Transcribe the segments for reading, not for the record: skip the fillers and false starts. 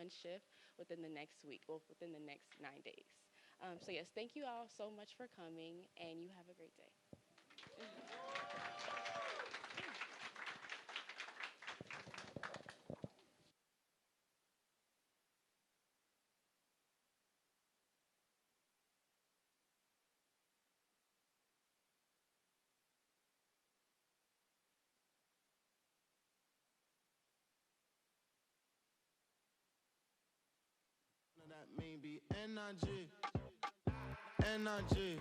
one shift within the next week, or within the next 9 days. So yes, thank you all so much for coming, and you have a great day. That may be energy, energy.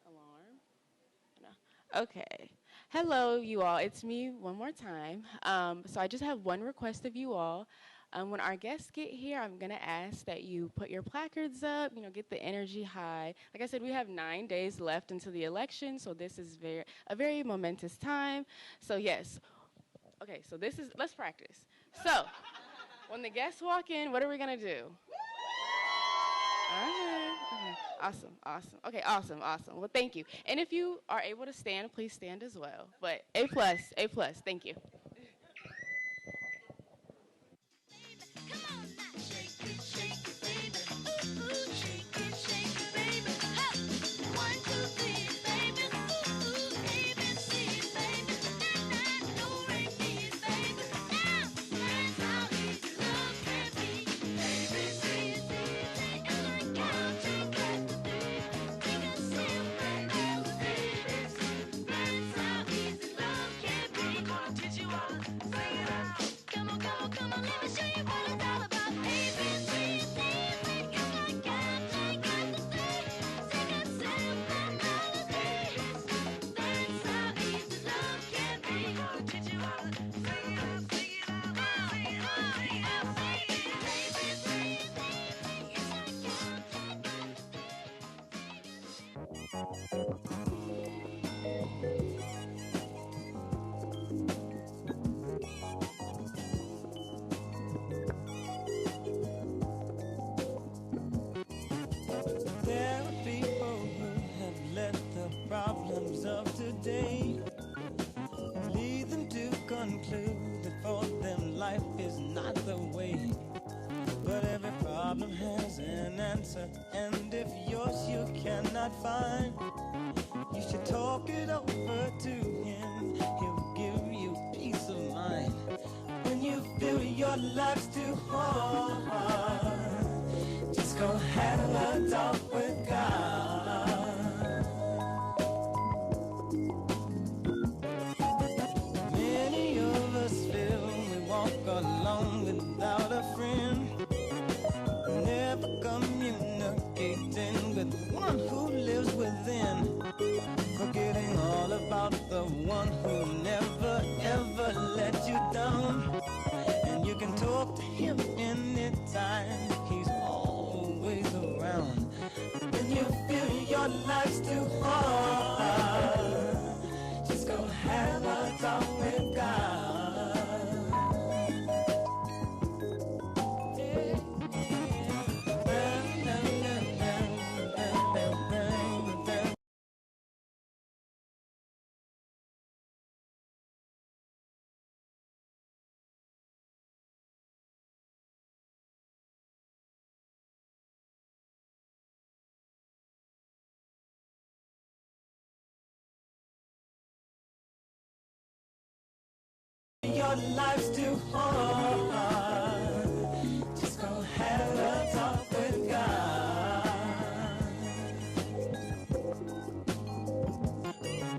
Alarm. No. Okay. Hello, you all. It's me one more time. So I just have one request of you all. When our guests get here, I'm going to ask that you put your placards up, get the energy high. Like I said, we have 9 days left until the election, so this is a very momentous time. So yes. Okay, so let's practice. So when the guests walk in, what are we going to do? All right. Okay. Awesome. Okay, awesome. Well, thank you. And if you are able to stand, please stand as well. But A+. Thank you. There are people who have let the problems of today lead them to conclude that for them life is not the way. But every problem has an answer, and if yours you cannot find, you should talk it over to him. He'll give you peace of mind. When you feel your life's too hard, just go have a talk with God. Many of us feel we walk alone without a friend, never communicating with the one who lives within, forgetting all about the one who never ever let you down. And you can talk to him anytime, he's always around. When you feel your life's too hard, just go have a talk with God. your life's too hard, just go have a talk with God.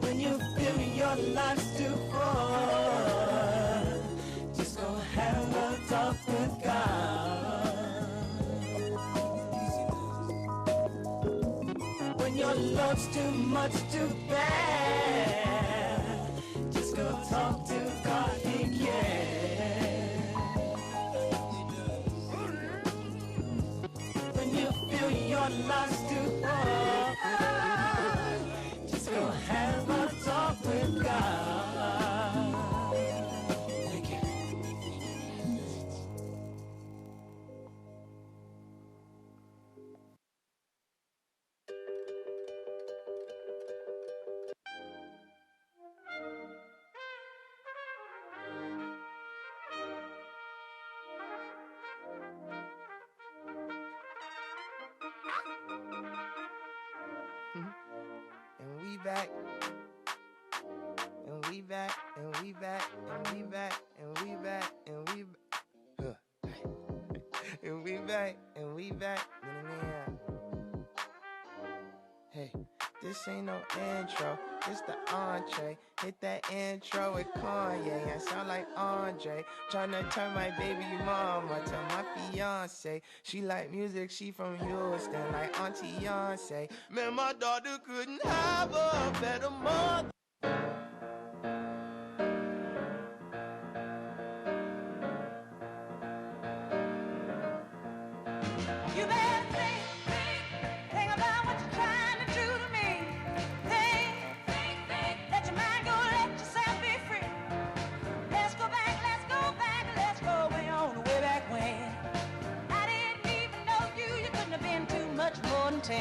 When you feel your life's too hard, just go have a talk with God. When your love's too much, too bad, just go talk to God, He cares. When you feel your life's too hard, just go have a talk with God. Thank you. And we back, and we back, and we back, and we back, and we back, and we and we back, and we back. Hey, this ain't no intro, this the entree. Hit that intro with Kanye, I sound like Andre. Tryna turn my baby mama to my fiance. She like music, she from Houston, like Auntie Beyonce. Man, my daughter couldn't have a better mother. You better think about what you're trying to do to me. Think, let your mind go, let yourself be free. Let's go back, let's go way on, way back when. I didn't even know you couldn't have been too much more than 10. I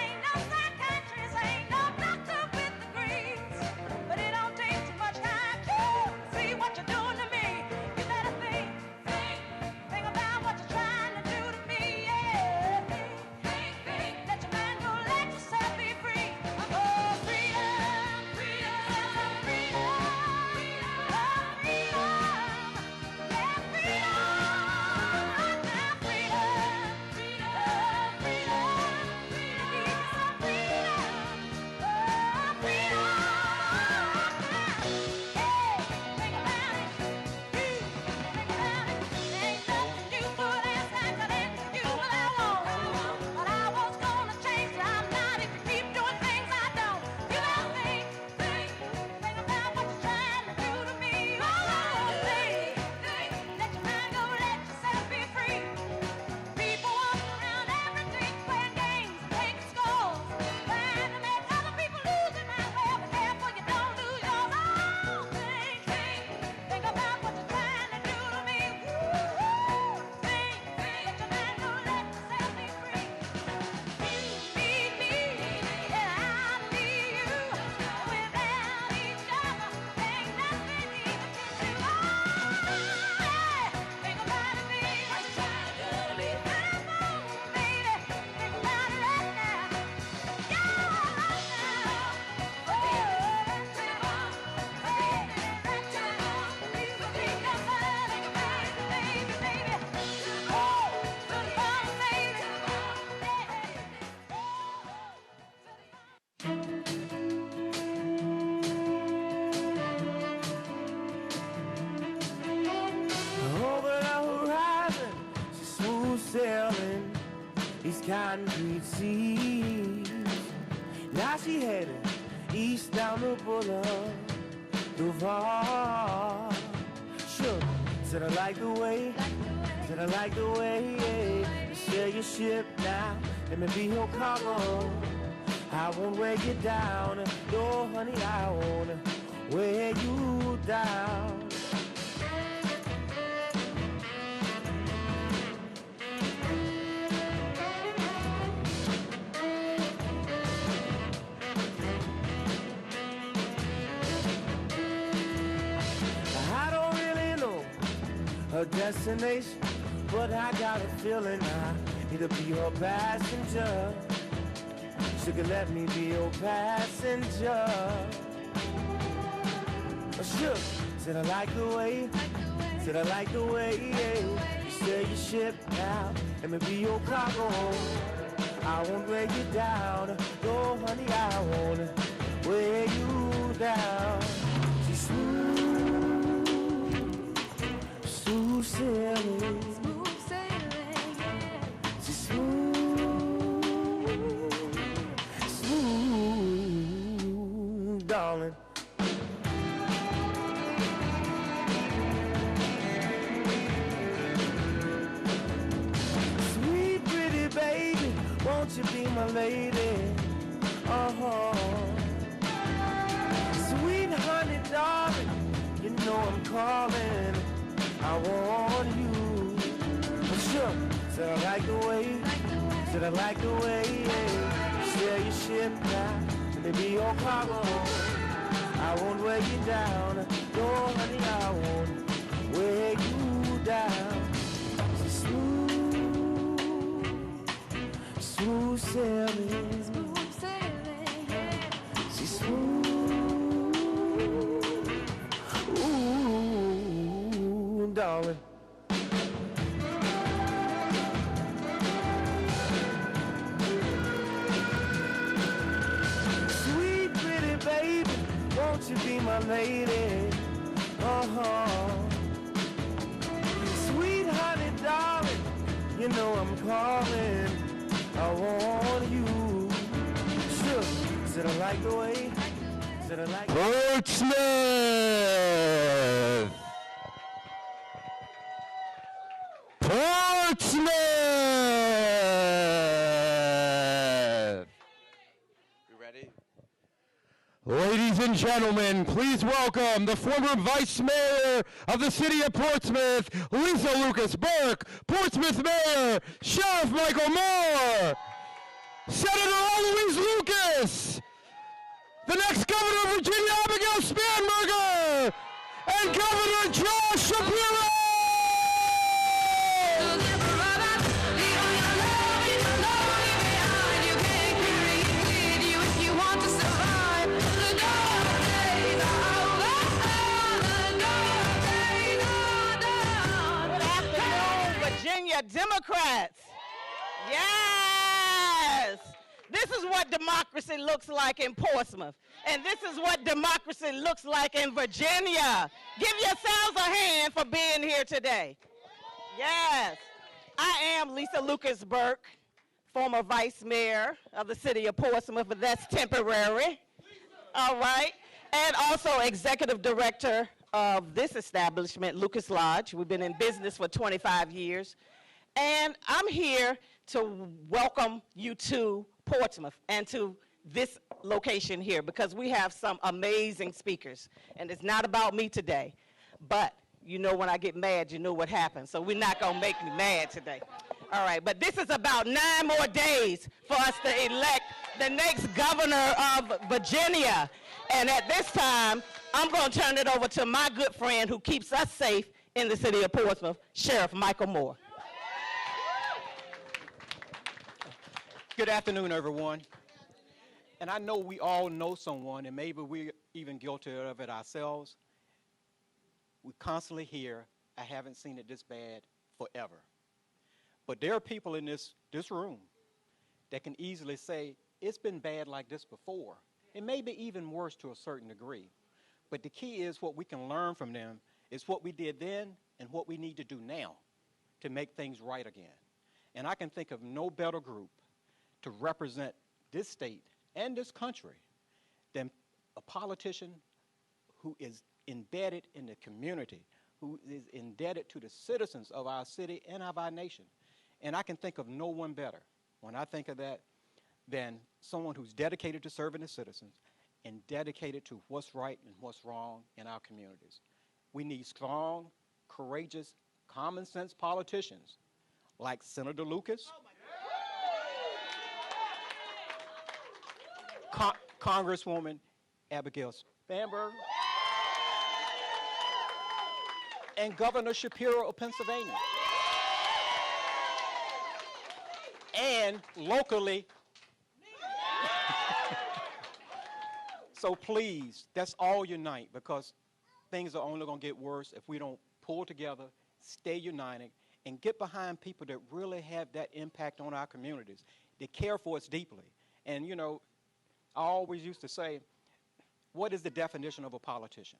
ain't no psychiatrist, I ain't no doctor with degrees, but it don't take too much time to see what you're doing to me. You better think about what you're trying to do to me, yeah. Think, let your mind go, let yourself be free. Oh, freedom, freedom, freedom, oh, freedom, yeah, freedom, now freedom, freedom, freedom, freedom, oh, freedom, hey, think about it, think about it, ain't nothing you put aside, 'cause it's you what I want, but I was gonna change, but I'm not if you keep doing things I don't. You better think about what you're trying to do to me. Oh, think, let your mind go, let yourself be free. People walking around every day playing games, taking scores, trying to make other people lose their mind. Well, be careful you don't lose yours. Oh, think about what you're trying to do to me. Woo-hoo. Think, let your mind go, let yourself be free. You need me, and I need you. Without each other, ain't nothing even can do. Oh, think about it, baby. What you trying to do to me? Come on, baby. Think about it right now. Yeah, right now. Oh, think about it right now. You can think about it, baby, baby. Oh, think about it, baby. Over the horizon, she's smooth sailing these concrete seas. Now she heading east down the boulevard. Sure, said I like the way, said I like the way. You sail your ship now, let me be your cargo. I won't weigh you down, no honey, I won't weigh you down. I don't really know her destination, but I got a feeling I need to be your passenger. She could let me be your passenger. Sure, Said I like the way, said I like the way, yeah. You sail your ship now, and maybe your cargo. I won't weigh you down, no honey, I won't weigh you down. She's smooth, smooth sailing. Smooth sailing, yeah. She's smooth, smooth, darling. Sweet pretty baby, won't you be my lady? Sweet honey darling, you know I'm calling. I want you for sure. Said I like the way, said I like the way, yeah. Sail your ship now, maybe your cargo. I won't weigh you down, no honey, I won't weigh you down. She's smooth, smooth sailing. Smooth sailing, yeah. She's smooth, ooh, darling. Sweet pretty baby, won't you be my lady? Sweet honey darling, you know I'm calling. I want you. Sure, said I like the way, said I like Portsmouth! Portsmouth! We ready? Ladies and gentlemen, please welcome the former Vice Mayor of the City of Portsmouth, Lisa Lucas Burke, Portsmouth Mayor, Sheriff Michael Moore, Senator Eloise Lucas, the next Governor of Virginia, Abigail Spanberger, and Governor Josh Shapiro! Virginia Democrats. Yes. This is what democracy looks like in Portsmouth. And this is what democracy looks like in Virginia. Give yourselves a hand for being here today. Yes. I am Lisa Lucas Burke, former vice mayor of the city of Portsmouth, but that's temporary. All right. And also executive director of this establishment, Lucas Lodge. We've been in business for 25 years. And I'm here to welcome you to Portsmouth and to this location here because we have some amazing speakers. And it's not about me today, but you know when I get mad, you know what happens. So we're not gonna make me mad today. All right, but this is about 9 more days for us to elect the next governor of Virginia. And at this time, I'm gonna turn it over to my good friend who keeps us safe in the city of Portsmouth, Sheriff Michael Moore. Good afternoon, everyone. And I know we all know someone, and maybe we're even guilty of it ourselves. We constantly hear, I haven't seen it this bad forever. But there are people in this room that can easily say, it's been bad like this before. It may be even worse to a certain degree. But the key is what we can learn from them is what we did then and what we need to do now to make things right again. And I can think of no better group to represent this state and this country than a politician who is embedded in the community, who is indebted to the citizens of our city and of our nation. And I can think of no one better when I think of that than someone who's dedicated to serving the citizens and dedicated to what's right and what's wrong in our communities. We need strong, courageous, common sense politicians like Senator Lucas, Congresswoman Abigail Spanberger, and Governor Shapiro of Pennsylvania. And locally, so please, let's all unite because things are only going to get worse if we don't pull together, stay united, and get behind people that really have that impact on our communities. They care for us deeply. And, you know, I always used to say, what is the definition of a politician?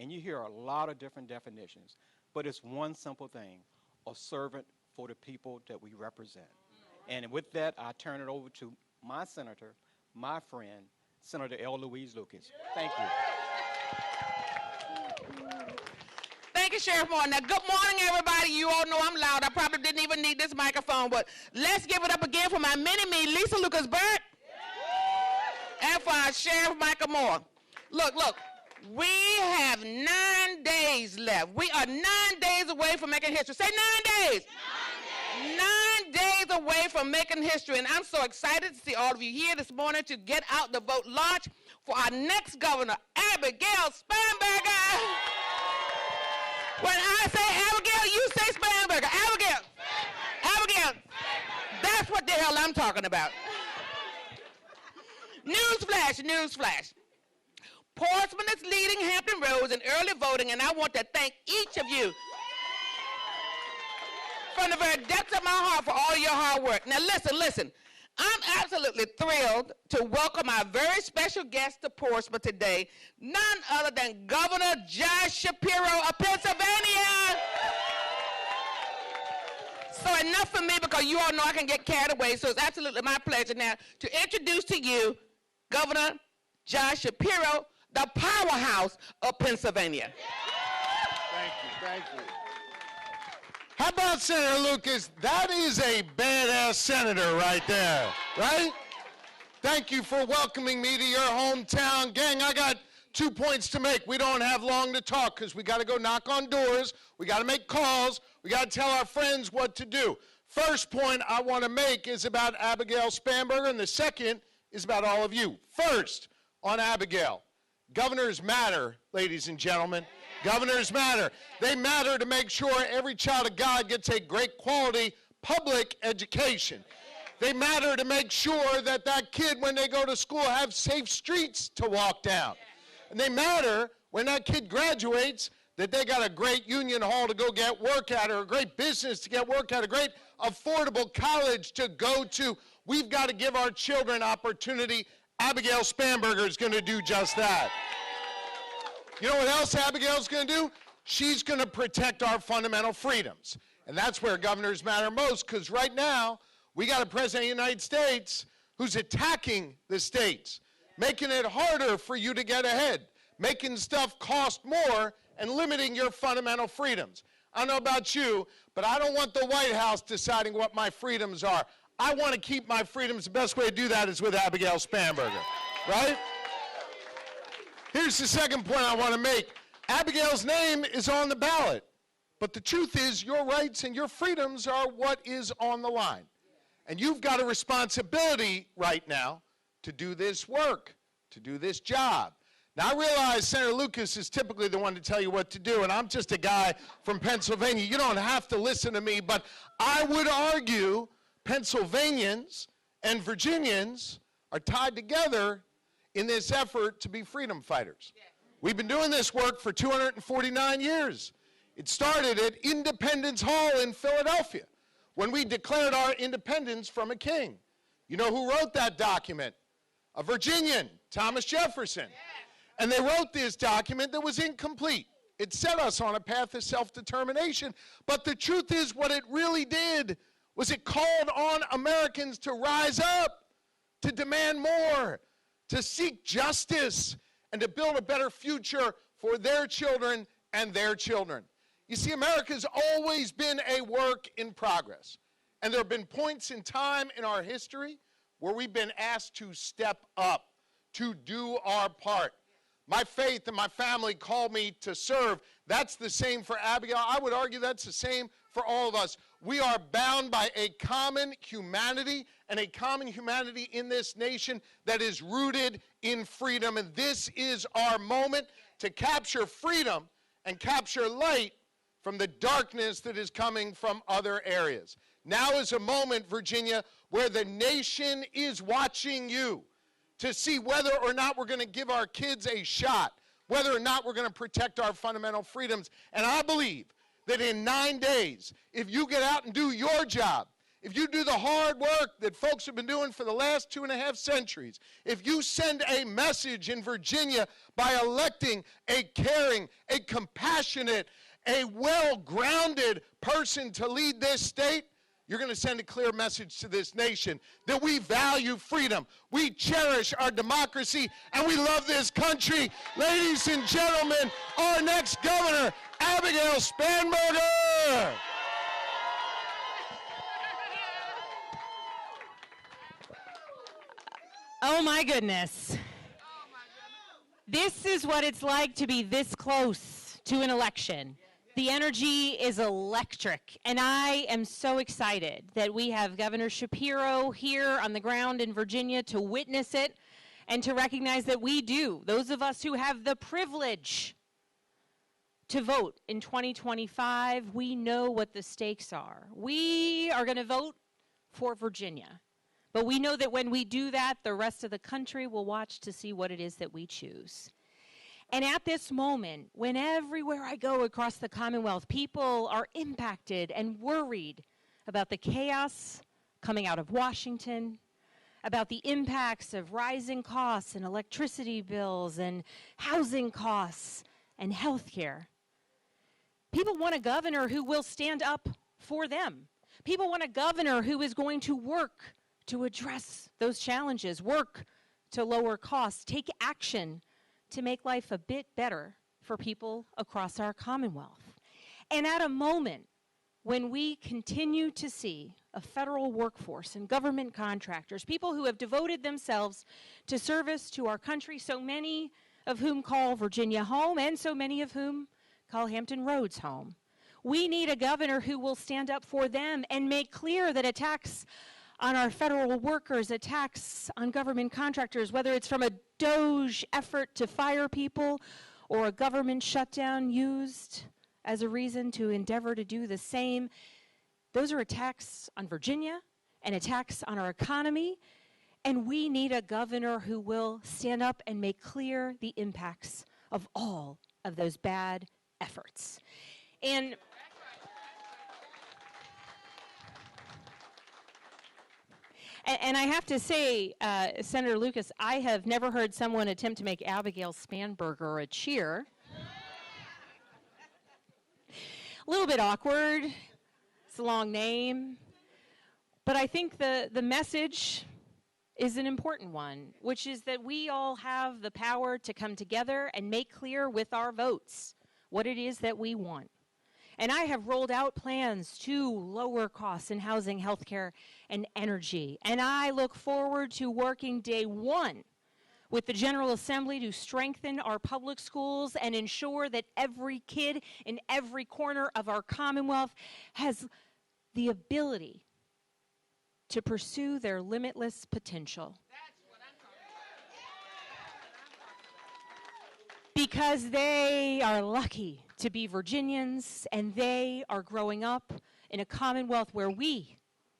And you hear a lot of different definitions, but it's one simple thing, a servant for the people that we represent. And with that, I turn it over to my senator, my friend, Senator L. Louise Lucas. Thank you. Thank you, Sheriff Moore. Now, good morning, everybody. You all know I'm loud. I probably didn't even need this microphone, but let's give it up again for my mini-me, Lisa Lucas-Burke, and for our Sheriff Michael Moore. Look, we have 9 days left. We are 9 days away from making history. Say 9 days. 9 days away from making history, and I'm so excited to see all of you here this morning to get out the vote launch for our next governor, Abigail Spanberger. When I say Abigail, you say Spanberger. Abigail. Abigail. That's what the hell I'm talking about. Newsflash. Portsmouth is leading Hampton Roads in early voting, and I want to thank each of you from the very depths of my heart for all your hard work. Now listen. I'm absolutely thrilled to welcome our very special guest to Portsmouth today, none other than Governor Josh Shapiro of Pennsylvania. So enough for me, because you all know I can get carried away, so it's absolutely my pleasure now to introduce to you Governor Josh Shapiro, the powerhouse of Pennsylvania. Thank you. How about Senator Lucas? That is a badass senator right there, right? Thank you for welcoming me to your hometown. Gang, I got 2 points to make. We don't have long to talk because we got to go knock on doors. We got to make calls. We got to tell our friends what to do. First point I want to make is about Abigail Spanberger, and the second is about all of you. First, on Abigail. Governors matter, ladies and gentlemen. Governors matter. They matter to make sure every child of God gets a great quality public education. They matter to make sure that that kid, when they go to school, have safe streets to walk down. And they matter when that kid graduates that they got a great union hall to go get work at, or a great business to get work at, a great affordable college to go to. We've got to give our children opportunity. Abigail Spanberger is going to do just that. You know what else Abigail's going to do? She's going to protect our fundamental freedoms. And that's where governors matter most, because right now, we got a president of the United States who's attacking the states, making it harder for you to get ahead, making stuff cost more, and limiting your fundamental freedoms. I don't know about you, but I don't want the White House deciding what my freedoms are. I want to keep my freedoms. The best way to do that is with Abigail Spanberger, right? Here's the second point I want to make. Abigail's name is on the ballot, but the truth is your rights and your freedoms are what is on the line. And you've got a responsibility right now to do this work, to do this job. Now, I realize Senator Lucas is typically the one to tell you what to do, and I'm just a guy from Pennsylvania. You don't have to listen to me, but I would argue Pennsylvanians and Virginians are tied together in this effort to be freedom fighters. We've been doing this work for 249 years. It started at Independence Hall in Philadelphia when we declared our independence from a king. You know who wrote that document? A Virginian, Thomas Jefferson. And they wrote this document that was incomplete. It set us on a path of self-determination. But the truth is, what it really did was it called on Americans to rise up, to demand more, to seek justice, and to build a better future for their children and their children. You see, America's always been a work in progress. And there have been points in time in our history where we've been asked to step up, to do our part. My faith and my family called me to serve. That's the same for Abigail. I would argue that's the same for all of us. We are bound by a common humanity, and a common humanity in this nation that is rooted in freedom. And this is our moment to capture freedom and capture light from the darkness that is coming from other areas. Now is a moment, Virginia, where the nation is watching you to see whether or not we're going to give our kids a shot, whether or not we're going to protect our fundamental freedoms. And I believe that in 9 days, if you get out and do your job, if you do the hard work that folks have been doing for the last 2.5 centuries, if you send a message in Virginia by electing a caring, a compassionate, a well-grounded person to lead this state, you're going to send a clear message to this nation that we value freedom, we cherish our democracy, and we love this country. Ladies and gentlemen, our next governor, Abigail Spanberger. Oh my goodness. This is what it's like to be this close to an election. The energy is electric, and I am so excited that we have Governor Shapiro here on the ground in Virginia to witness it and to recognize that we do, those of us who have the privilege to vote in 2025, we know what the stakes are. We are going to vote for Virginia, but we know that when we do that, the rest of the country will watch to see what it is that we choose. And at this moment, when everywhere I go across the Commonwealth, people are impacted and worried about the chaos coming out of Washington, about the impacts of rising costs and electricity bills and housing costs and health care. People want a governor who will stand up for them. People want a governor who is going to work to address those challenges, work to lower costs, take action to make life a bit better for people across our Commonwealth. And at a moment when we continue to see a federal workforce and government contractors, people who have devoted themselves to service to our country, so many of whom call Virginia home and so many of whom call Hampton Roads home, we need a governor who will stand up for them and make clear that attacks on our federal workers, attacks on government contractors, whether it's from a DOJ effort to fire people or a government shutdown used as a reason to endeavor to do the same, those are attacks on Virginia and attacks on our economy, and we need a governor who will stand up and make clear the impacts of all of those bad efforts. And I have to say, Senator Lucas, I have never heard someone attempt to make Abigail Spanberger a cheer. A little bit awkward. It's a long name. But I think the message is an important one, which is that we all have the power to come together and make clear with our votes what it is that we want. And I have rolled out plans to lower costs in housing, healthcare, and energy. And I look forward to working day one with the General Assembly to strengthen our public schools and ensure that every kid in every corner of our Commonwealth has the ability to pursue their limitless potential. Because they are lucky to be Virginians, and they are growing up in a Commonwealth where we,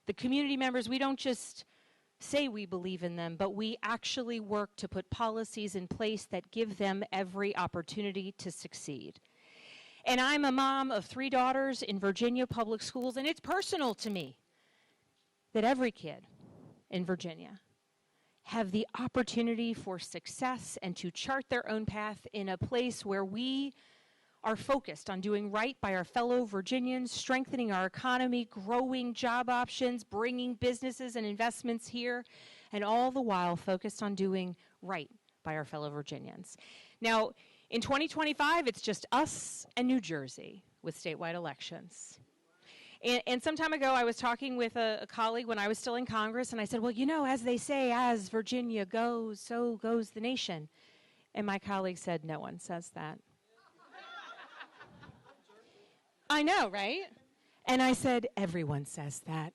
the community members, we don't just say we believe in them, but we actually work to put policies in place that give them every opportunity to succeed. And I'm a mom of 3 daughters in Virginia public schools, and it's personal to me that every kid in Virginia have the opportunity for success and to chart their own path in a place where we are focused on doing right by our fellow Virginians, strengthening our economy, growing job options, bringing businesses and investments here, and all the while focused on doing right by our fellow Virginians. Now, in 2025, it's just us and New Jersey with statewide elections. And some time ago, I was talking with a colleague when I was still in Congress, and I said, well, you know, as they say, as Virginia goes, so goes the nation. And my colleague said, no one says that. I know, right? And I said, everyone says that.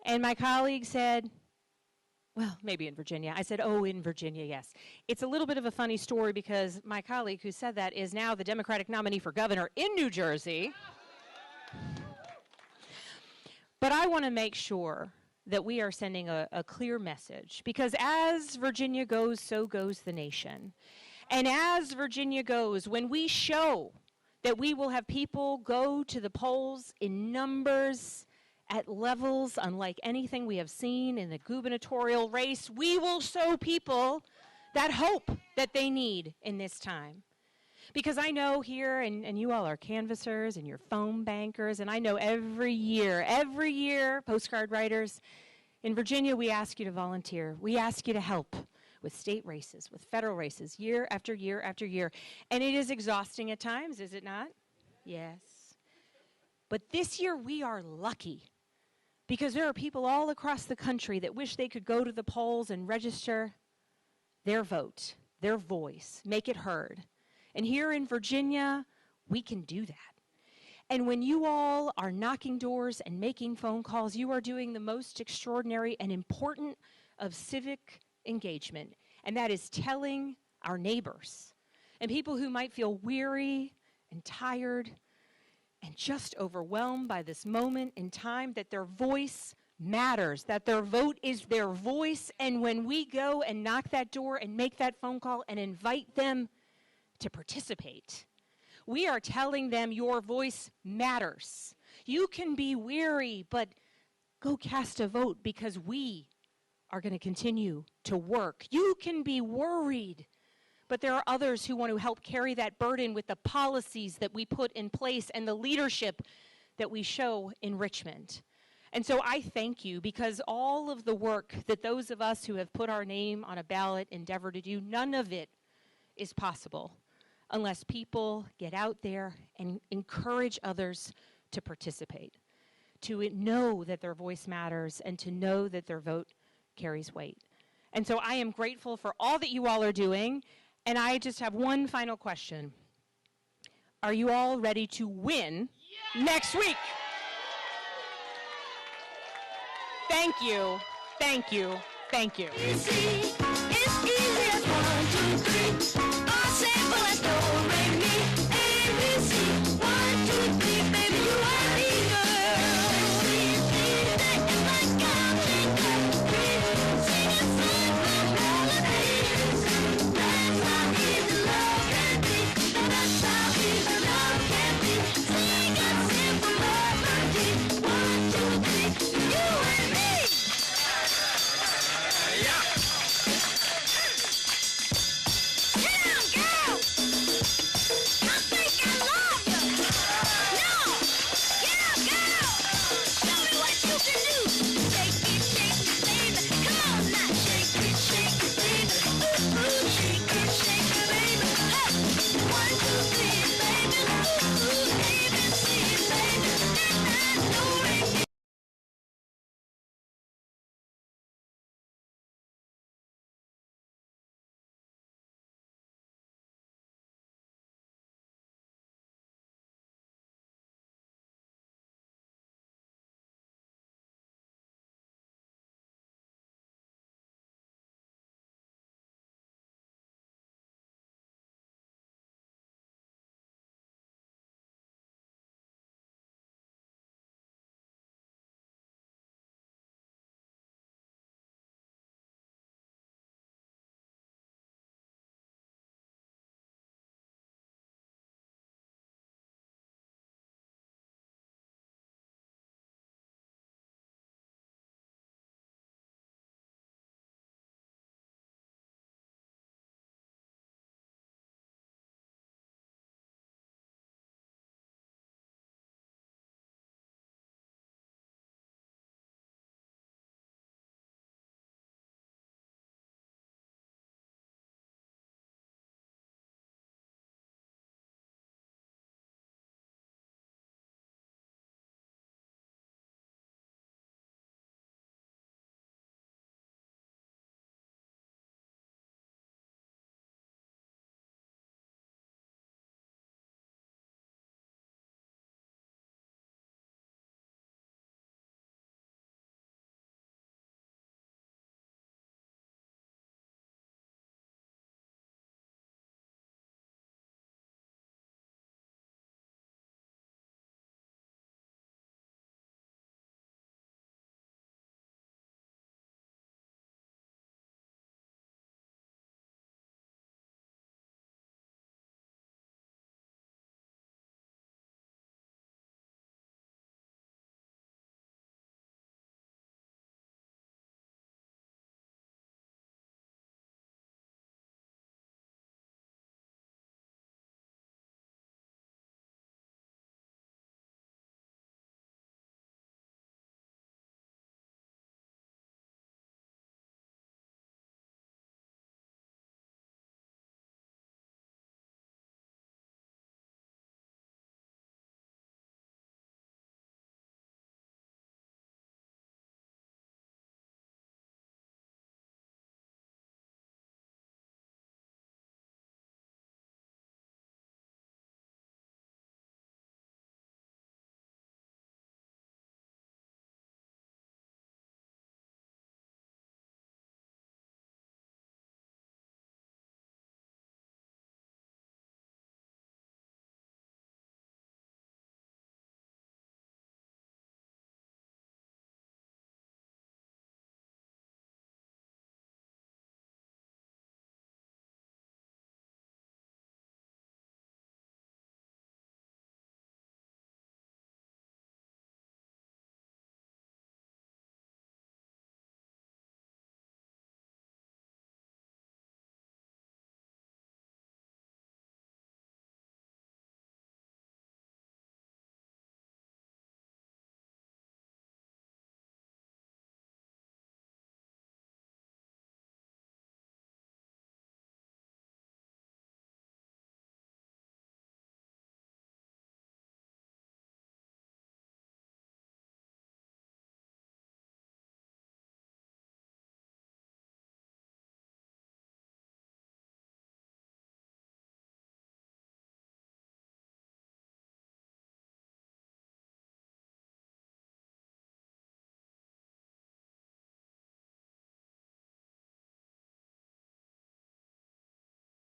And my colleague said, well, maybe in Virginia. I said, oh, in Virginia, yes. It's a little bit of a funny story because my colleague who said that is now the Democratic nominee for governor in New Jersey. But I want to make sure that we are sending a clear message, because as Virginia goes, so goes the nation. And as Virginia goes, when we show that we will have people go to the polls in numbers at levels unlike anything we have seen in the gubernatorial race, we will show people that hope that they need in this time. Because I know here, and you all are canvassers and you're phone bankers, and I know every year, postcard writers, in Virginia we ask you to volunteer. We ask you to help with state races, with federal races, year after year after year. And it is exhausting at times, is it not? Yes. But this year we are lucky because there are people all across the country that wish they could go to the polls and register their vote, their voice, make it heard. And here in Virginia, we can do that. And when you all are knocking doors and making phone calls, you are doing the most extraordinary and important of civic engagement, and that is telling our neighbors and people who might feel weary and tired and just overwhelmed by this moment in time that their voice matters, that their vote is their voice. And when we go and knock that door and make that phone call and invite them to participate, we are telling them your voice matters. You can be weary, but go cast a vote because we are going to continue to work. You can be worried, but there are others who want to help carry that burden with the policies that we put in place and the leadership that we show in Richmond. And so I thank you because all of the work that those of us who have put our name on a ballot endeavor to do, none of it is possible unless people get out there and encourage others to participate, to know that their voice matters and to know that their vote carries weight. And so I am grateful for all that you all are doing, and I just have one final question. Are you all ready to win next week? Thank you, thank you, thank you.